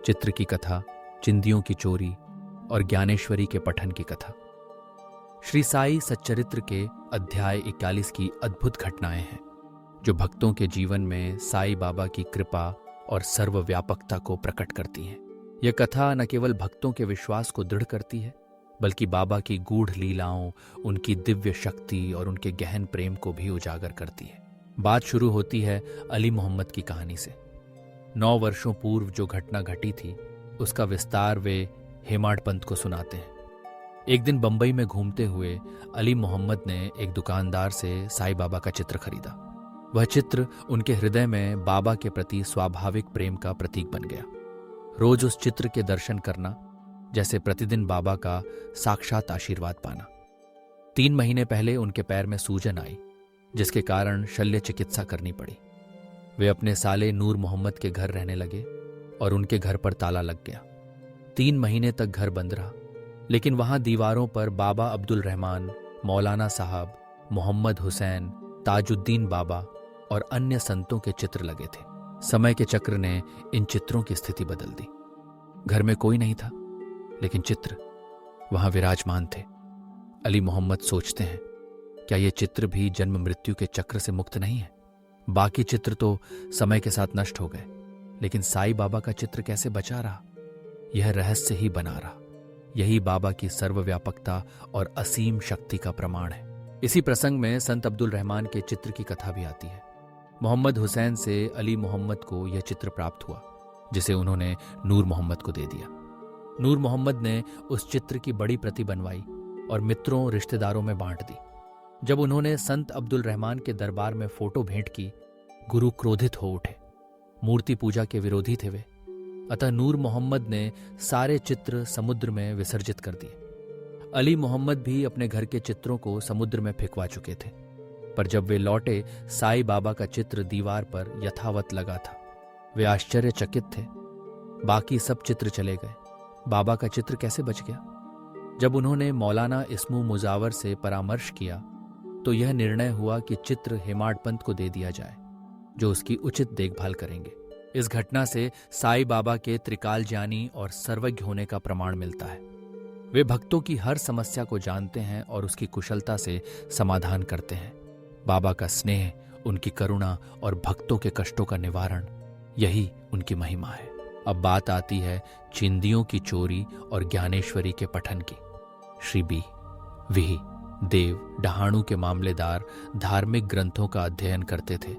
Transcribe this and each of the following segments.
चित्र की कथा, चिंदियों की चोरी और ज्ञानेश्वरी के पठन की कथा। श्री साई सच्चरित्र के अध्याय 41 की अद्भुत घटनाएं हैं जो भक्तों के जीवन में साई बाबा की कृपा और सर्वव्यापकता को प्रकट करती हैं। यह कथा न केवल भक्तों के विश्वास को दृढ़ करती है, बल्कि बाबा की गूढ़ लीलाओं, उनकी दिव्य शक्ति और उनके गहन प्रेम को भी उजागर करती है। बात शुरू होती है अली मोहम्मद की कहानी से। 9 वर्षों पूर्व जो घटना घटी थी, उसका विस्तार वे हेमाड पंत को सुनाते हैं। एक दिन बंबई में घूमते हुए अली मोहम्मद ने एक दुकानदार से साई बाबा का चित्र खरीदा। वह चित्र उनके हृदय में बाबा के प्रति स्वाभाविक प्रेम का प्रतीक बन गया। रोज उस चित्र के दर्शन करना, जैसे प्रतिदिन बाबा का साक्षात आशीर्वाद पाना। 3 महीने पहले उनके पैर में सूजन आई, जिसके कारण शल्य चिकित्सा करनी पड़ी। वे अपने साले नूर मोहम्मद के घर रहने लगे और उनके घर पर ताला लग गया। 3 महीने तक घर बंद रहा, लेकिन वहां दीवारों पर बाबा अब्दुल रहमान, मौलाना साहब, मोहम्मद हुसैन, ताजुद्दीन बाबा और अन्य संतों के चित्र लगे थे। समय के चक्र ने इन चित्रों की स्थिति बदल दी। घर में कोई नहीं था, लेकिन चित्र वहां विराजमान थे। अली मोहम्मद सोचते हैं, क्या ये चित्र भी जन्म मृत्यु के चक्र से मुक्त नहीं है? बाकी चित्र तो समय के साथ नष्ट हो गए, लेकिन साई बाबा का चित्र कैसे बचा रहा? यह रहस्य ही बना रहा। यही बाबा की सर्वव्यापकता और असीम शक्ति का प्रमाण है। इसी प्रसंग में संत अब्दुल रहमान के चित्र की कथा भी आती है। मोहम्मद हुसैन से अली मोहम्मद को यह चित्र प्राप्त हुआ, जिसे उन्होंने नूर मोहम्मद को दे दिया। नूर मोहम्मद ने उस चित्र की बड़ी प्रति बनवाई और मित्रों रिश्तेदारों में बांट दी। जब उन्होंने संत अब्दुल रहमान के दरबार में फोटो भेंट की, गुरु क्रोधित हो उठे। मूर्ति पूजा के विरोधी थे वे, अतः नूर मोहम्मद ने सारे चित्र समुद्र में विसर्जित कर दिए। अली मोहम्मद भी अपने घर के चित्रों को समुद्र में फेंकवा चुके थे, पर जब वे लौटे, साई बाबा का चित्र दीवार पर यथावत लगा था। वे आश्चर्यचकित थे। बाकी सब चित्र चले गए, बाबा का चित्र कैसे बच गया? जब उन्होंने मौलाना इस्मू मुजावर से परामर्श किया, तो यह निर्णय हुआ कि चित्र हेमाड पंत को दे दिया जाए, जो उसकी उचित देखभाल करेंगे। इस घटना से साई बाबा के त्रिकाल ज्ञानी और सर्वज्ञ होने का प्रमाण मिलता है। वे भक्तों की हर समस्या को जानते हैं और उसकी कुशलता से समाधान करते हैं। बाबा का स्नेह, उनकी करुणा और भक्तों के कष्टों का निवारण, यही उनकी महिमा है। अब बात आती है चिंदियों की चोरी और ज्ञानेश्वरी के पठन की। श्री बी विही देव डहाणु के मामलेदार धार्मिक ग्रंथों का अध्ययन करते थे,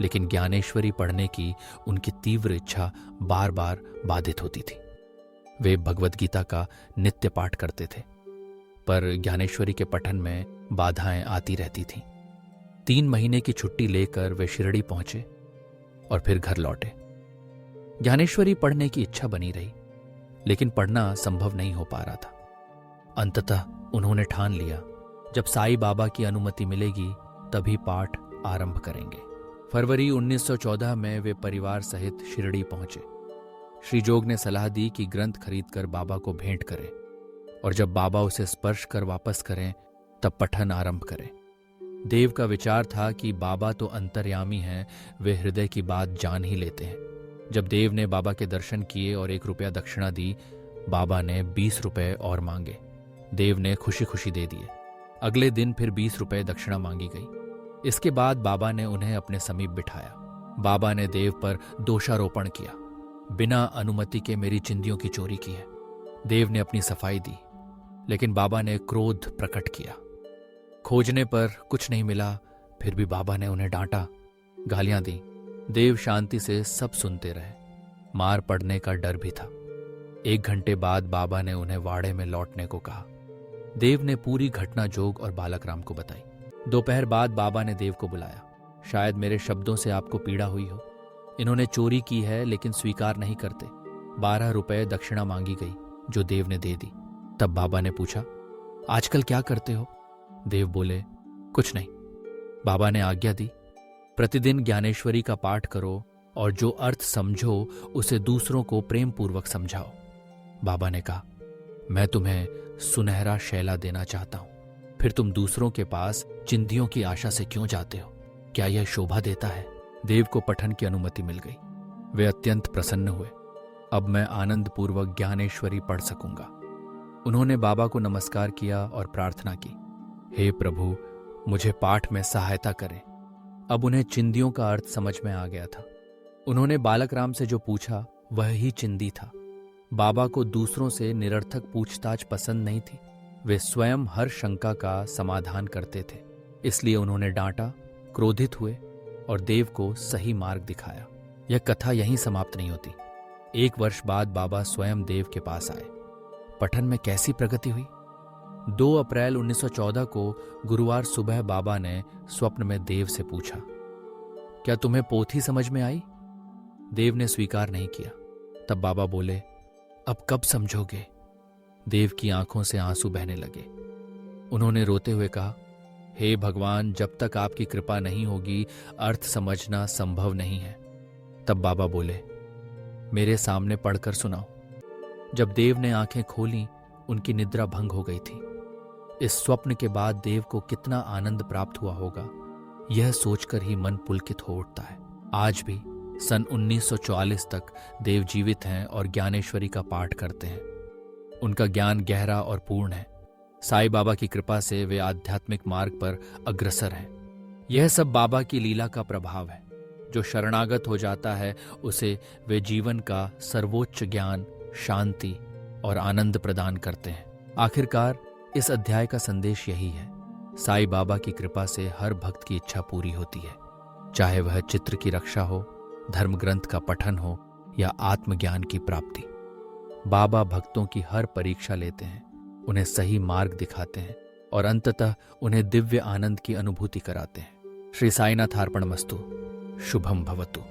लेकिन ज्ञानेश्वरी पढ़ने की उनकी तीव्र इच्छा बार बार बाधित होती थी। वे भगवद गीता का नित्य पाठ करते थे, पर ज्ञानेश्वरी के पठन में बाधाएं आती रहती थीं। 3 महीने की छुट्टी लेकर वे शिरडी पहुंचे और फिर घर लौटे। ज्ञानेश्वरी पढ़ने की इच्छा बनी रही, लेकिन पढ़ना संभव नहीं हो पा रहा था। अंततः उन्होंने ठान लिया, जब साई बाबा की अनुमति मिलेगी तभी पाठ आरंभ करेंगे। फरवरी 1914 में वे परिवार सहित शिरडी पहुंचे। श्री जोग ने सलाह दी कि ग्रंथ खरीदकर बाबा को भेंट करें, और जब बाबा उसे स्पर्श कर वापस करें तब पठन आरंभ करें। देव का विचार था कि बाबा तो अंतर्यामी हैं, वे हृदय की बात जान ही लेते हैं। जब देव ने बाबा के दर्शन किए और 1 रुपया दक्षिणा दी, बाबा ने 20 रुपए और मांगे। देव ने खुशी खुशी दे दिए। अगले दिन फिर 20 रुपए दक्षिणा मांगी गई। इसके बाद बाबा ने उन्हें अपने समीप बिठाया। बाबा ने देव पर दोषारोपण किया, बिना अनुमति के मेरी चिंदियों की चोरी की है। देव ने अपनी सफाई दी, लेकिन बाबा ने क्रोध प्रकट किया। खोजने पर कुछ नहीं मिला, फिर भी बाबा ने उन्हें डांटा, गालियां दी। देव शांति से सब सुनते रहे। मार पड़ने का डर भी था। 1 घंटे बाद बाबा ने उन्हें वाड़े में लौटने को कहा। देव ने पूरी घटना जोग और बालक राम को बताई। दोपहर बाद बाबा ने देव को बुलाया। शायद मेरे शब्दों से आपको पीड़ा हुई हो। इन्होंने चोरी की है, लेकिन स्वीकार नहीं करते। 12 रुपए दक्षिणा मांगी गई, जो देव ने दे दी। तब बाबा ने पूछा, आजकल क्या करते हो? देव बोले, कुछ नहीं। बाबा ने आज्ञा दी, प्रतिदिन ज्ञानेश्वरी का पाठ करो और जो अर्थ समझो उसे दूसरों को प्रेम पूर्वक समझाओ। बाबा ने कहा, मैं तुम्हें सुनहरा शैला देना चाहता हूं, फिर तुम दूसरों के पास चिंदियों की आशा से क्यों जाते हो? क्या यह शोभा देता है? देव को पठन की अनुमति मिल गई। वे अत्यंत प्रसन्न हुए। अब मैं आनंद पूर्वक ज्ञानेश्वरी पढ़ सकूंगा। उन्होंने बाबा को नमस्कार किया और प्रार्थना की, हे प्रभु, मुझे पाठ में सहायता करें। अब उन्हें चिंदियों का अर्थ समझ में आ गया था। उन्होंने बालक राम से जो पूछा वह ही चिंदी था। बाबा को दूसरों से निरर्थक पूछताछ पसंद नहीं थी। वे स्वयं हर शंका का समाधान करते थे। इसलिए उन्होंने डांटा, क्रोधित हुए और देव को सही मार्ग दिखाया। यह कथा यहीं समाप्त नहीं होती। 1 वर्ष बाद बाबा स्वयं देव के पास आए। पठन में कैसी प्रगति हुई? 2 अप्रैल 1914 को गुरुवार सुबह बाबा ने स्वप्न में देव से पूछा, क्या तुम्हें पोथी समझ में आई? देव ने स्वीकार नहीं किया। तब बाबा बोले, अब कब समझोगे? देव की आंखों से आंसू बहने लगे। उन्होंने रोते हुए कहा, हे भगवान, जब तक आपकी कृपा नहीं होगी अर्थ समझना संभव नहीं है। तब बाबा बोले, मेरे सामने पढ़कर सुनाओ। जब देव ने आंखें खोलीं, उनकी निद्रा भंग हो गई थी। इस स्वप्न के बाद देव को कितना आनंद प्राप्त हुआ होगा, यह सोचकर ही मन पुलकित हो उठता है। आज भी सन 1944 तक देव जीवित हैं और ज्ञानेश्वरी का पाठ करते हैं। उनका ज्ञान गहरा और पूर्ण है। साईं बाबा की कृपा से वे आध्यात्मिक मार्ग पर अग्रसर हैं। यह सब बाबा की लीला का प्रभाव है। जो शरणागत हो जाता है उसे वे जीवन का सर्वोच्च ज्ञान, शांति और आनंद प्रदान करते हैं। आखिरकार इस अध्याय का संदेश यही है, साईं बाबा की कृपा से हर भक्त की इच्छा पूरी होती है, चाहे वह चित्र की रक्षा हो, धर्म ग्रंथ का पठन हो या आत्मज्ञान की प्राप्ति। बाबा भक्तों की हर परीक्षा लेते हैं, उन्हें सही मार्ग दिखाते हैं और अंततः उन्हें दिव्य आनंद की अनुभूति कराते हैं। श्री साईनाथ अर्पणमस्तु। शुभम भवतु।